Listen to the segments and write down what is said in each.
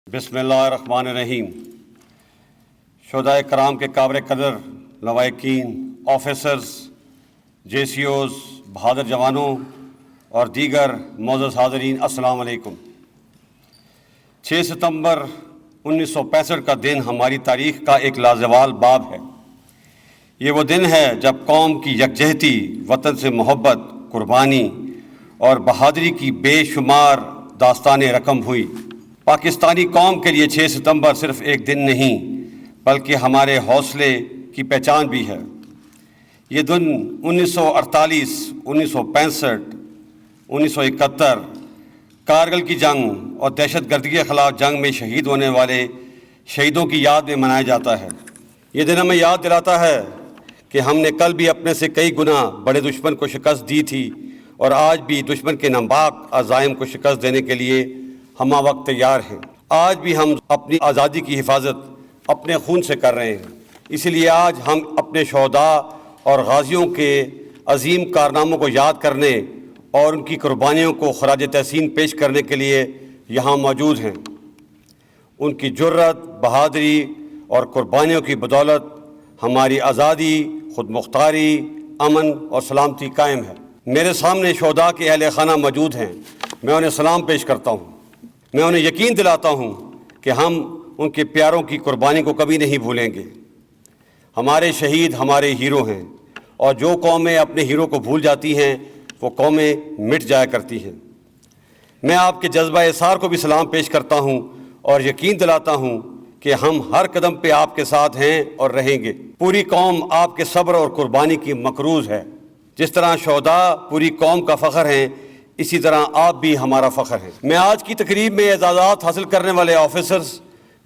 بسم اللہ الرحمن الرحیم۔ شہدائے کرام کے قابل قدر لواحقین، آفیسرز، جے سی اوز، بہادر جوانوں اور دیگر معزز حاضرین، السلام علیکم۔ 6 ستمبر 1965 کا دن ہماری تاریخ کا ایک لازوال باب ہے۔ یہ وہ دن ہے جب قوم کی یکجہتی، وطن سے محبت، قربانی اور بہادری کی بے شمار داستانیں رقم ہوئی۔ پاکستانی قوم کے لیے 6 ستمبر صرف ایک دن نہیں بلکہ ہمارے حوصلے کی پہچان بھی ہے۔ یہ دن 1948، 1965، 1971 کارگل کی جنگ اور دہشت گردی کے خلاف جنگ میں شہید ہونے والے شہیدوں کی یاد میں منایا جاتا ہے۔ یہ دن ہمیں یاد دلاتا ہے کہ ہم نے کل بھی اپنے سے کئی گنا بڑے دشمن کو شکست دی تھی اور آج بھی دشمن کے ناپاک عزائم کو شکست دینے کے لیے ہمہ وقت تیار ہیں۔ آج بھی ہم اپنی آزادی کی حفاظت اپنے خون سے کر رہے ہیں، اسی لیے آج ہم اپنے شہداء اور غازیوں کے عظیم کارناموں کو یاد کرنے اور ان کی قربانیوں کو خراج تحسین پیش کرنے کے لیے یہاں موجود ہیں۔ ان کی جرأت، بہادری اور قربانیوں کی بدولت ہماری آزادی، خود مختاری، امن اور سلامتی قائم ہے۔ میرے سامنے شہداء کے اہل خانہ موجود ہیں، میں انہیں سلام پیش کرتا ہوں۔ میں انہیں یقین دلاتا ہوں کہ ہم ان کے پیاروں کی قربانی کو کبھی نہیں بھولیں گے۔ ہمارے شہید ہمارے ہیرو ہیں، اور جو قومیں اپنے ہیرو کو بھول جاتی ہیں وہ قومیں مٹ جایا کرتی ہیں۔ میں آپ کے جذبہ اثار کو بھی سلام پیش کرتا ہوں اور یقین دلاتا ہوں کہ ہم ہر قدم پہ آپ کے ساتھ ہیں اور رہیں گے۔ پوری قوم آپ کے صبر اور قربانی کی مقروض ہے۔ جس طرح شہداء پوری قوم کا فخر ہیں، اسی طرح آپ بھی ہمارا فخر ہیں۔ میں آج کی تقریب میں اعزازات حاصل کرنے والے آفیسرز،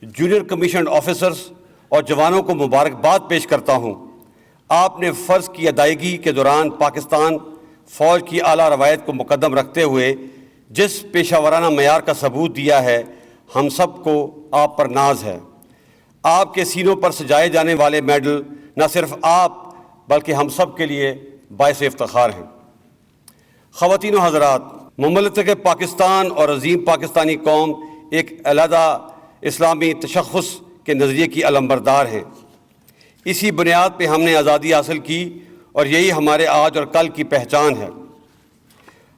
جونیئر کمیشنڈ آفیسرز اور جوانوں کو مبارکباد پیش کرتا ہوں۔ آپ نے فرض کی ادائیگی کے دوران پاکستان فوج کی اعلیٰ روایت کو مقدم رکھتے ہوئے جس پیشہ ورانہ معیار کا ثبوت دیا ہے، ہم سب کو آپ پر ناز ہے۔ آپ کے سینوں پر سجائے جانے والے میڈل نہ صرف آپ بلکہ ہم سب کے لیے باعث افتخار ہیں۔ خواتین و حضرات، مملکت پاکستان اور عظیم پاکستانی قوم ایک علیحدہ اسلامی تشخص کے نظریے کی علمبردار ہیں۔ اسی بنیاد پہ ہم نے آزادی حاصل کی اور یہی ہمارے آج اور کل کی پہچان ہے۔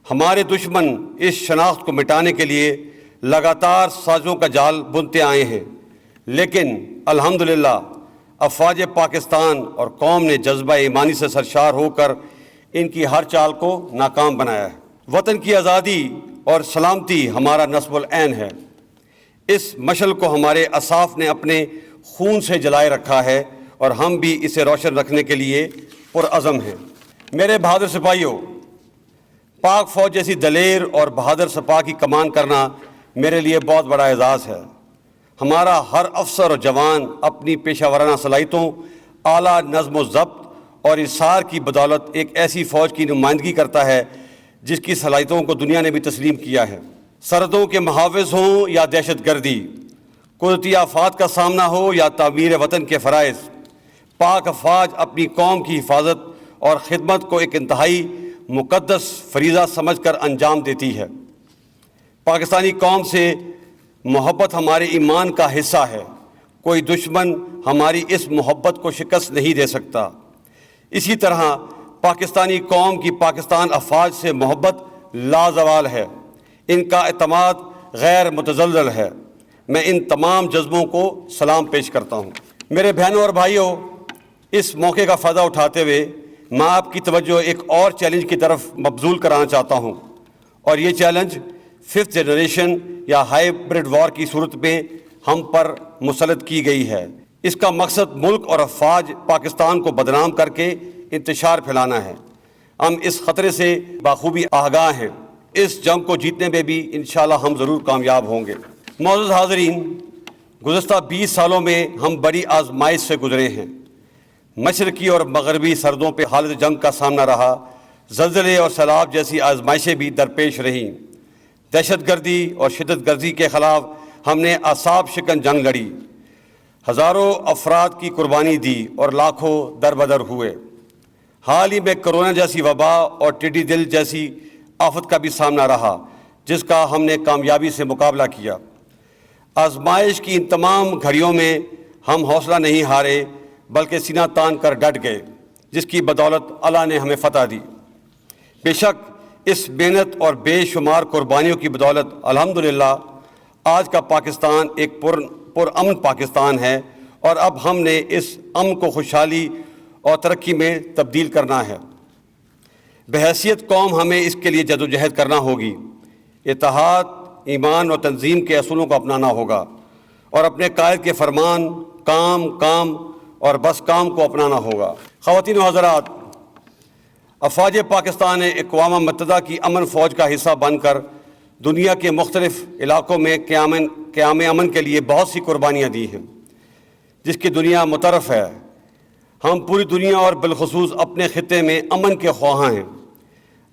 ہمارے دشمن اس شناخت کو مٹانے کے لیے لگاتار سازوں کا جال بنتے آئے ہیں، لیکن الحمدللہ افواج پاکستان اور قوم نے جذبہ ایمانی سے سرشار ہو کر ان کی ہر چال کو ناکام بنایا ہے۔ وطن کی آزادی اور سلامتی ہمارا نصب العین ہے۔ اس مشعل کو ہمارے اساف نے اپنے خون سے جلائے رکھا ہے اور ہم بھی اسے روشن رکھنے کے لیے پرعزم ہیں۔ میرے بہادر سپاہیوں، پاک فوج جیسی دلیر اور بہادر سپاہ کی کمان کرنا میرے لیے بہت بڑا اعزاز ہے۔ ہمارا ہر افسر اور جوان اپنی پیشہ ورانہ صلاحیتوں، اعلیٰ نظم و ضبط اور اصرار کی بدولت ایک ایسی فوج کی نمائندگی کرتا ہے جس کی صلاحیتوں کو دنیا نے بھی تسلیم کیا ہے۔ سرحدوں کے محافظ ہوں یا دہشت گردی، قدرتی آفات کا سامنا ہو یا تعمیر وطن کے فرائض، پاک افواج اپنی قوم کی حفاظت اور خدمت کو ایک انتہائی مقدس فریضہ سمجھ کر انجام دیتی ہے۔ پاکستانی قوم سے محبت ہمارے ایمان کا حصہ ہے۔ کوئی دشمن ہماری اس محبت کو شکست نہیں دے سکتا۔ اسی طرح پاکستانی قوم کی پاکستان افواج سے محبت لازوال ہے۔ ان کا اعتماد غیر متزلزل ہے۔ میں ان تمام جذبوں کو سلام پیش کرتا ہوں۔ میرے بہنوں اور بھائیوں، اس موقع کا فائدہ اٹھاتے ہوئے میں آپ کی توجہ ایک اور چیلنج کی طرف مبذول کرانا چاہتا ہوں، اور یہ چیلنج 5th جنریشن یا ہائیبرڈ وار کی صورت میں ہم پر مسلط کی گئی ہے۔ اس کا مقصد ملک اور افواج پاکستان کو بدنام کر کے انتشار پھیلانا ہے۔ ہم اس خطرے سے بخوبی آگاہ ہیں۔ اس جنگ کو جیتنے میں بھی انشاءاللہ ہم ضرور کامیاب ہوں گے۔ معزز حاضرین، گزشتہ 20 سالوں میں ہم بڑی آزمائش سے گزرے ہیں۔ مشرقی اور مغربی سرحدوں پہ حالت جنگ کا سامنا رہا، زلزلے اور سیلاب جیسی آزمائشیں بھی درپیش رہیں۔ دہشت گردی اور شدت گردی کے خلاف ہم نے اعصاب شکن جنگ لڑی، ہزاروں افراد کی قربانی دی اور لاکھوں دربدر ہوئے۔ حال ہی میں کرونا جیسی وبا اور ٹڈی دل جیسی آفت کا بھی سامنا رہا، جس کا ہم نے کامیابی سے مقابلہ کیا۔ آزمائش کی ان تمام گھڑیوں میں ہم حوصلہ نہیں ہارے بلکہ سینہ تان کر ڈٹ گئے، جس کی بدولت اللہ نے ہمیں فتح دی۔ بے شک اس محنت اور بے شمار قربانیوں کی بدولت الحمدللہ آج کا پاکستان ایک پرامن پاکستان ہے، اور اب ہم نے اس امن کو خوشحالی اور ترقی میں تبدیل کرنا ہے۔ بحیثیت قوم ہمیں اس کے لیے جدوجہد کرنا ہوگی۔ اتحاد، ایمان اور تنظیم کے اصولوں کو اپنانا ہوگا، اور اپنے قائد کے فرمان کام کام اور بس کام کو اپنانا ہوگا۔ خواتین و حضرات، افواج پاکستان نے اقوام متحدہ کی امن فوج کا حصہ بن کر دنیا کے مختلف علاقوں میں قیام امن کے لیے بہت سی قربانیاں دی ہیں، جس کی دنیا متعارف ہے۔ ہم پوری دنیا اور بالخصوص اپنے خطے میں امن کے خواہاں ہیں۔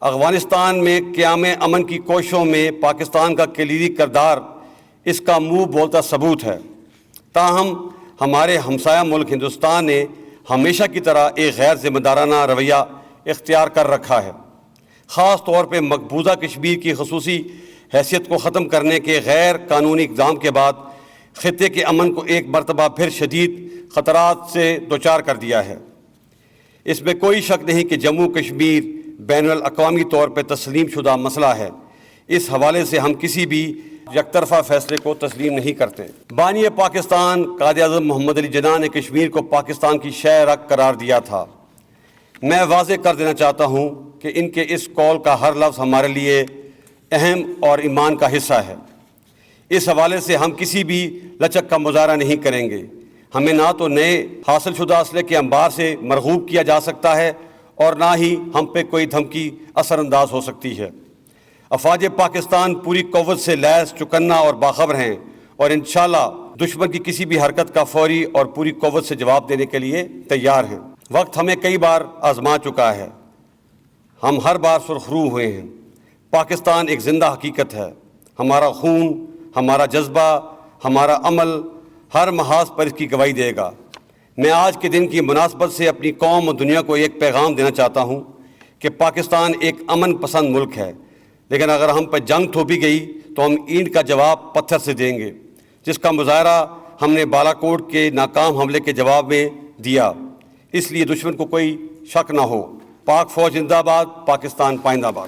افغانستان میں قیام امن کی کوششوں میں پاکستان کا کلیدی کردار اس کا منہ بولتا ثبوت ہے۔ تاہم ہمارے ہمسایہ ملک ہندوستان نے ہمیشہ کی طرح ایک غیر ذمہ دارانہ رویہ اختیار کر رکھا ہے، خاص طور پہ مقبوضہ کشمیر کی خصوصی حیثیت کو ختم کرنے کے غیر قانونی اقدام کے بعد خطے کے امن کو ایک مرتبہ پھر شدید خطرات سے دوچار کر دیا ہے۔ اس میں کوئی شک نہیں کہ جموں کشمیر بین الاقوامی طور پہ تسلیم شدہ مسئلہ ہے۔ اس حوالے سے ہم کسی بھی یک طرفہ فیصلے کو تسلیم نہیں کرتے۔ بانی پاکستان قائد اعظم محمد علی جناح نے کشمیر کو پاکستان کی شہ رگ قرار دیا تھا۔ میں واضح کر دینا چاہتا ہوں کہ ان کے اس قول کا ہر لفظ ہمارے لیے اہم اور ایمان کا حصہ ہے۔ اس حوالے سے ہم کسی بھی لچک کا مظاہرہ نہیں کریں گے۔ ہمیں نہ تو نئے حاصل شدہ اسلحے کے انبار سے مرغوب کیا جا سکتا ہے، اور نہ ہی ہم پہ کوئی دھمکی اثر انداز ہو سکتی ہے۔ افواج پاکستان پوری قوت سے لیس، چوکنا اور باخبر ہیں، اور انشاءاللہ دشمن کی کسی بھی حرکت کا فوری اور پوری قوت سے جواب دینے کے لیے تیار ہیں۔ وقت ہمیں کئی بار آزما چکا ہے، ہم ہر بار سرخرو ہوئے ہیں۔ پاکستان ایک زندہ حقیقت ہے۔ ہمارا خون، ہمارا جذبہ، ہمارا عمل ہر محاذ پر اس کی گواہی دے گا۔ میں آج کے دن کی مناسبت سے اپنی قوم اور دنیا کو ایک پیغام دینا چاہتا ہوں کہ پاکستان ایک امن پسند ملک ہے، لیکن اگر ہم پہ جنگ تھوپی گئی تو ہم اینٹ کا جواب پتھر سے دیں گے، جس کا مظاہرہ ہم نے بالا کوٹ کے ناکام حملے کے جواب میں دیا۔ اس لیے دشمن کو کوئی شک نہ ہو۔ پاک فوج زندہ باد، پاکستان پائندہ باد۔